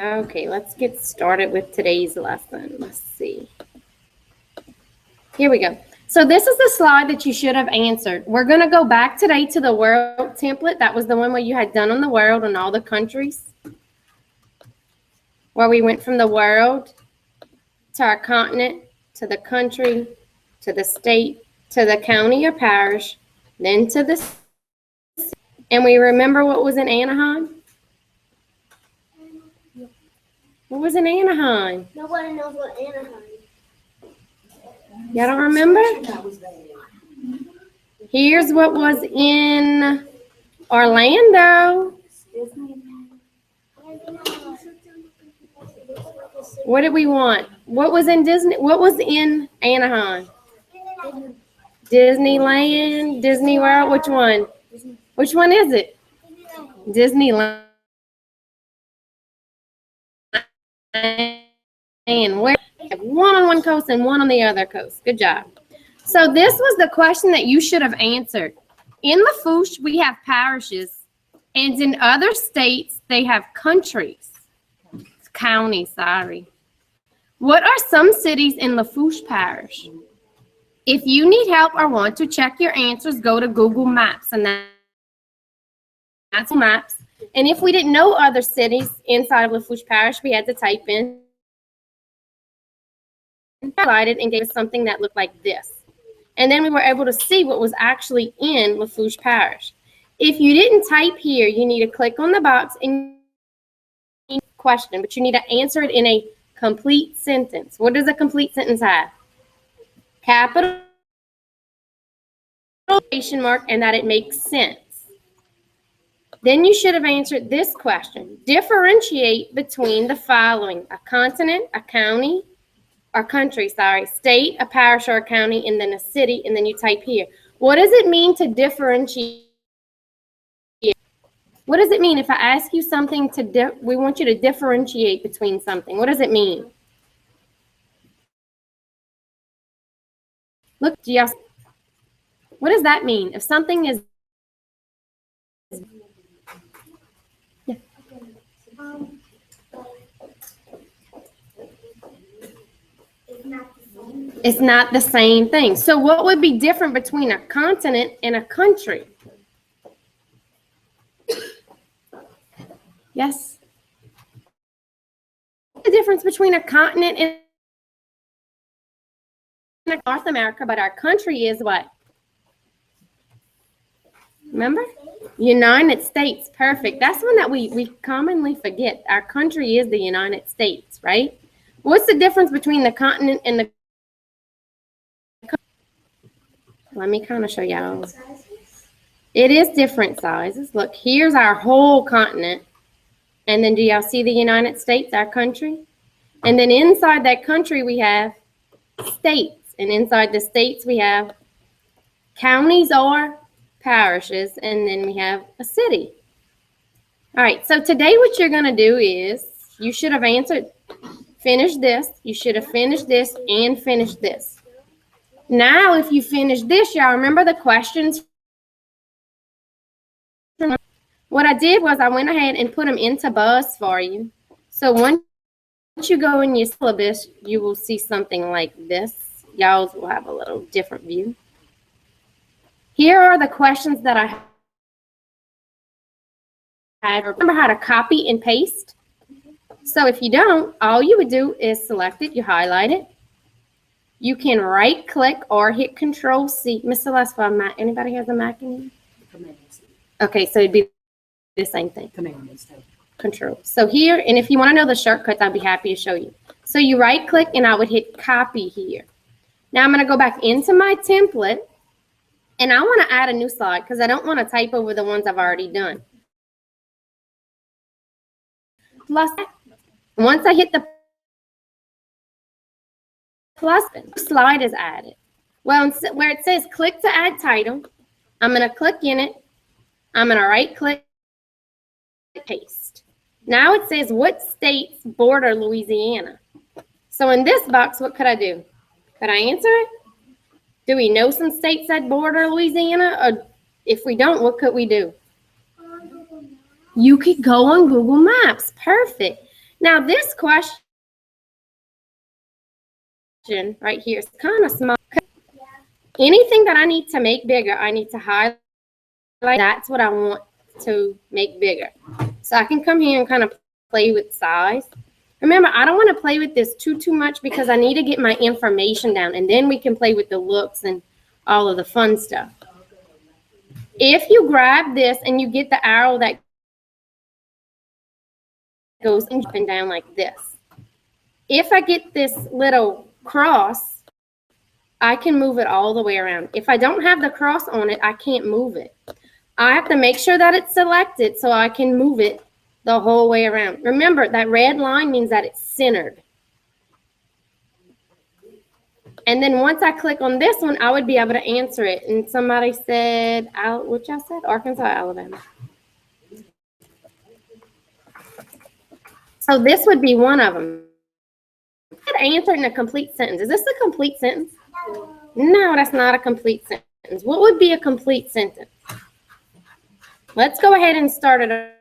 Okay, let's get started with today's lesson. Let's see. Here we go. So this is the slide that you should have answered. We're going to go back today to the world template. That was the one where you had done on the world and all the countries. Where we went from the world to our continent, to the country, to the state, to the county or parish, then to the city. And we remember what was in Anaheim? What was in Anaheim? Nobody knows what Anaheim. Y'all don't remember? Here's what was in Orlando. What did we want? What was in Disney? What was in Anaheim? Disneyland, Disney World. Which one? Which one is it? Disneyland. And where have one on one coast and one on the other coast. Good job. So this was the question that you should have answered. In Lafourche, we have parishes, and in other states, they have countries. Counties, sorry. What are some cities in Lafourche Parish? If you need help or want to check your answers, go to Google Maps, and that's Maps. And if we didn't know other cities inside of Lafourche Parish, we had to type in, highlighted, and gave us something that looked like this. And then we were able to see what was actually in Lafourche Parish. If you didn't type here, you need to click on the box and question, but you need to answer it in a complete sentence. What does a complete sentence have? Capital, quotation mark, and that it makes sense. Then you should have answered this question. Differentiate between the following: a continent, a county, or country, state, a parish or a county, and then a city, and then you type here. What does it mean to differentiate? What does it mean if I ask you something we want you to differentiate between something? What does it mean? Look, what does that mean? If something is it's not the same thing. So what would be different between a continent and a country? Yes? The difference between a continent and North America, but our country is what? Remember? United States. Perfect. That's one that we commonly forget. Our country is the United States, right? What's the difference between the continent and the... Let me kind of show y'all. It is different sizes. Look, here's our whole continent. And then do y'all see the United States, our country? And then inside that country, we have states. And inside the states, we have counties or parishes. And then we have a city. All right, so today what you're going to do is you should have answered, finish this. You should have finished this and finished this. Now, if you finish this, y'all remember the questions? What I did was I went ahead and put them into Buzz for you. So once you go in your syllabus, you will see something like this. Y'all will have a little different view. Here are the questions that I had. Remember how to copy and paste? So if you don't, all you would do is select it, you highlight it. You can right click or hit Control C. Miss Celeste, for Mac, anybody has a Mac in here? Okay, so it'd be the same thing. Control. So here, and if you want to know the shortcuts, I'd be happy to show you. So you right click and I would hit copy here. Now I'm going to go back into my template and I want to add a new slide because I don't want to type over the ones I've already done. Plus, once I hit the plus, slide is added. Well, where it says click to add title, I'm going to click in it. I'm going to right click, paste. Now it says what states border Louisiana. So in this box, what could I do? Could I answer it? Do we know some states that border Louisiana? Or if we don't, what could we do? You could go on Google Maps. Perfect. Now this question right here is kind of small. Anything that I need to make bigger, I need to highlight. That's what I want to make bigger. So I can come here and kind of play with size. Remember, I don't want to play with this too much because I need to get my information down, and then we can play with the looks and all of the fun stuff. If you grab this and you get the arrow that goes up and down like this, if I get this little cross, I can move it all the way around. If I don't have the cross on it, I can't move it. I have to make sure that it's selected so I can move it the whole way around. Remember, that red line means that it's centered. And then once I click on this one, I would be able to answer it. And somebody said, which I said, Arkansas, Alabama. So this would be one of them. Answer in a complete sentence. Is this a complete sentence? No, that's not a complete sentence. What would be a complete sentence? Let's go ahead and start it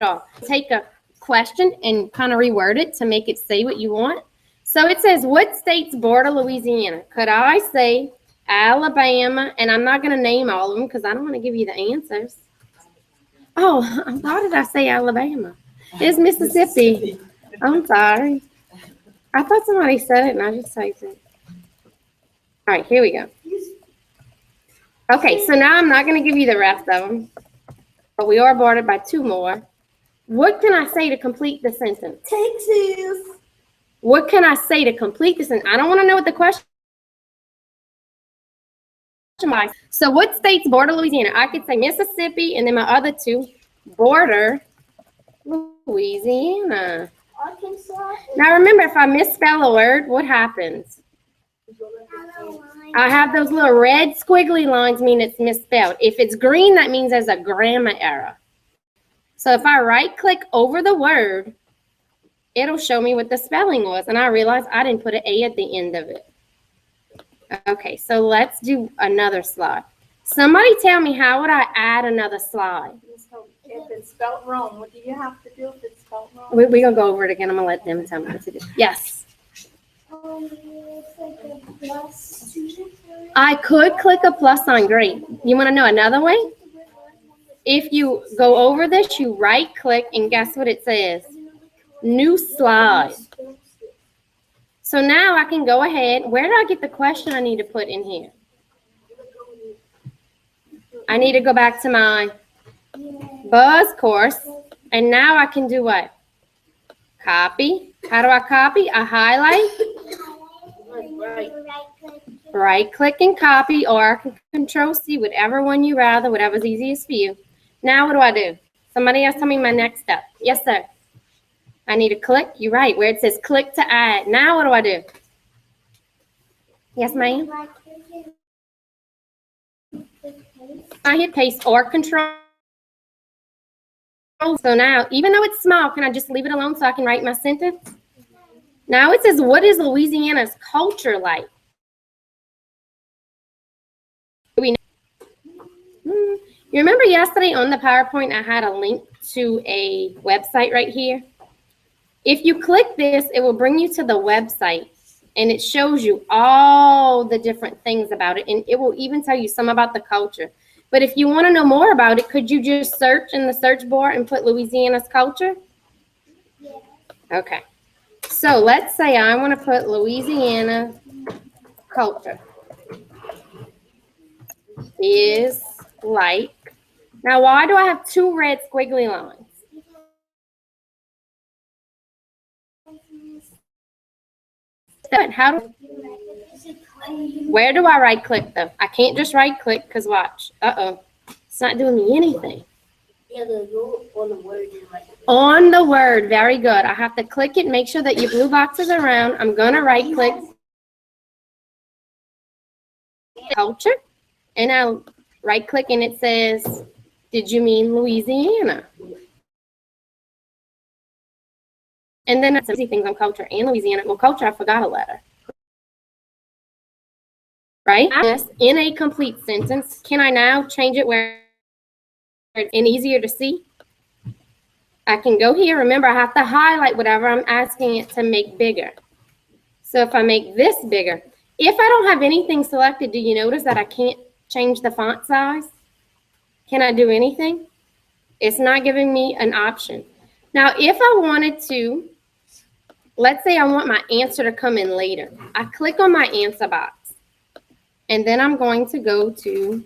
off. Take a question and kind of reword it to make it say what you want. So it says, what states border Louisiana? Could I say Alabama? And I'm not going to name all of them because I don't want to give you the answers. Oh, why did I say Alabama? It's Mississippi. I'm sorry. I thought somebody said it and I just typed it. All right, here we go. Okay, so now I'm not going to give you the rest of them, but we are bordered by two more. What can I say to complete the sentence? Texas. What can I say to complete the sentence? I don't want to know what the question is. So what states border Louisiana? I could say Mississippi, and then my other two border Louisiana. Arkansas. Now remember, if I misspell a word, what happens? I have those little red squiggly lines mean it's misspelled. If it's green, that means there's a grammar error. So if I right click over the word, it'll show me what the spelling was. And I realized I didn't put an A at the end of it. Okay, so let's do another slide. Somebody tell me, how would I add another slide? If it's spelled wrong, what do you have to do if it's spelled wrong? We're going to go over it again. I'm going to let them tell me what to do. Yes. It's like a plus. I could click a plus sign. Great. You want to know another way? If you go over this, you right click, and guess what it says? New slide. So now I can go ahead. Where did I get the question I need to put in here? I need to go back to my Buzz course, and now I can do what? Copy. How do I copy? I highlight, right click and copy, or I can Control C, whatever one you rather, whatever's easiest for you. Now what do I do? Somebody else tell me my next step. Yes, sir. I need to click. You're right, where it says click to add. Now what do I do? Yes, ma'am. I hit paste or Control. So now, even though it's small, can I just leave it alone so I can write my sentence? Now it says, what is Louisiana's culture like? You remember yesterday on the PowerPoint, I had a link to a website right here. If you click this, it will bring you to the website, and it shows you all the different things about it, and it will even tell you some about the culture. But if you want to know more about it, could you just search in the search bar and put Louisiana's culture? Yeah. Okay. So let's say I want to put Louisiana culture is like. Now, why do I have two red squiggly lines? How do, where do I right click though? I can't just right click because watch. It's not doing me anything. Yeah, go on the word. On the word, very good. I have to click it, make sure that your blue boxes are around. I'm gonna right click culture, and I'll right click and it says, did you mean Louisiana? And then some things on culture and Louisiana. Well, culture, I forgot a letter. Right? In a complete sentence, can I now change it where it's easier to see? I can go here. Remember, I have to highlight whatever I'm asking it to make bigger. So if I make this bigger, if I don't have anything selected, do you notice that I can't change the font size? Can I do anything? It's not giving me an option. Now, if I wanted to, let's say I want my answer to come in later. I click on my answer box, and then I'm going to go to,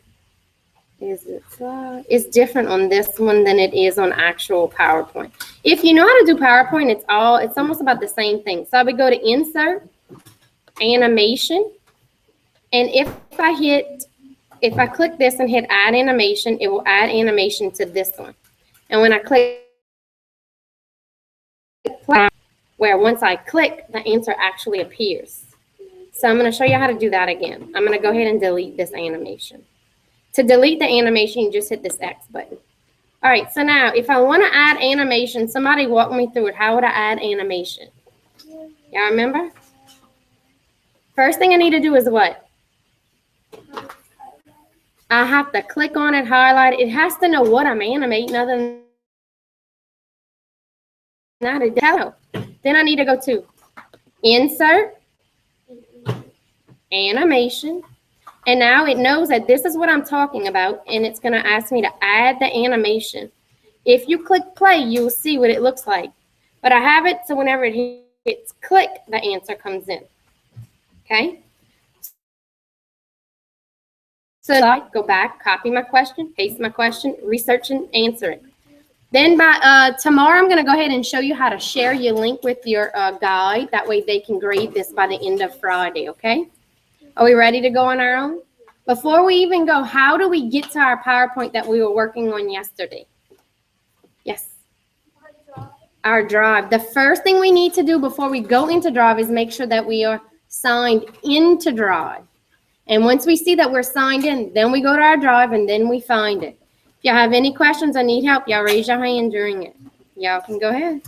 it's different on this one than it is on actual PowerPoint. If you know how to do PowerPoint, it's almost about the same thing. So I would go to Insert, Animation, and if I click this and hit Add Animation, it will add animation to this one. And when I click play, where once I click, the answer actually appears. So I'm going to show you how to do that again. I'm going to go ahead and delete this animation. To delete the animation, you just hit this X button. All right, so now if I want to add animation, somebody walk me through it. How would I add animation? Y'all remember? First thing I need to do is what? I have to click on it, highlight it. It has to know what I'm animating other than that. Hello. Then I need to go to Insert, Animation. And now it knows that this is what I'm talking about, and it's going to ask me to add the animation. If you click play, you'll see what it looks like. But I have it so whenever it hits click, the answer comes in. Okay? So I go back, copy my question, paste my question, research and answer it. Then by tomorrow, I'm going to go ahead and show you how to share your link with your guide. That way they can grade this by the end of Friday, okay? Are we ready to go on our own? Before we even go, how do we get to our PowerPoint that we were working on yesterday? Yes. Our Drive. The first thing we need to do before we go into Drive is make sure that we are signed into Drive. And once we see that we're signed in, then we go to our Drive and then we find it. If y'all have any questions or need help, y'all raise your hand during it. Y'all can go ahead.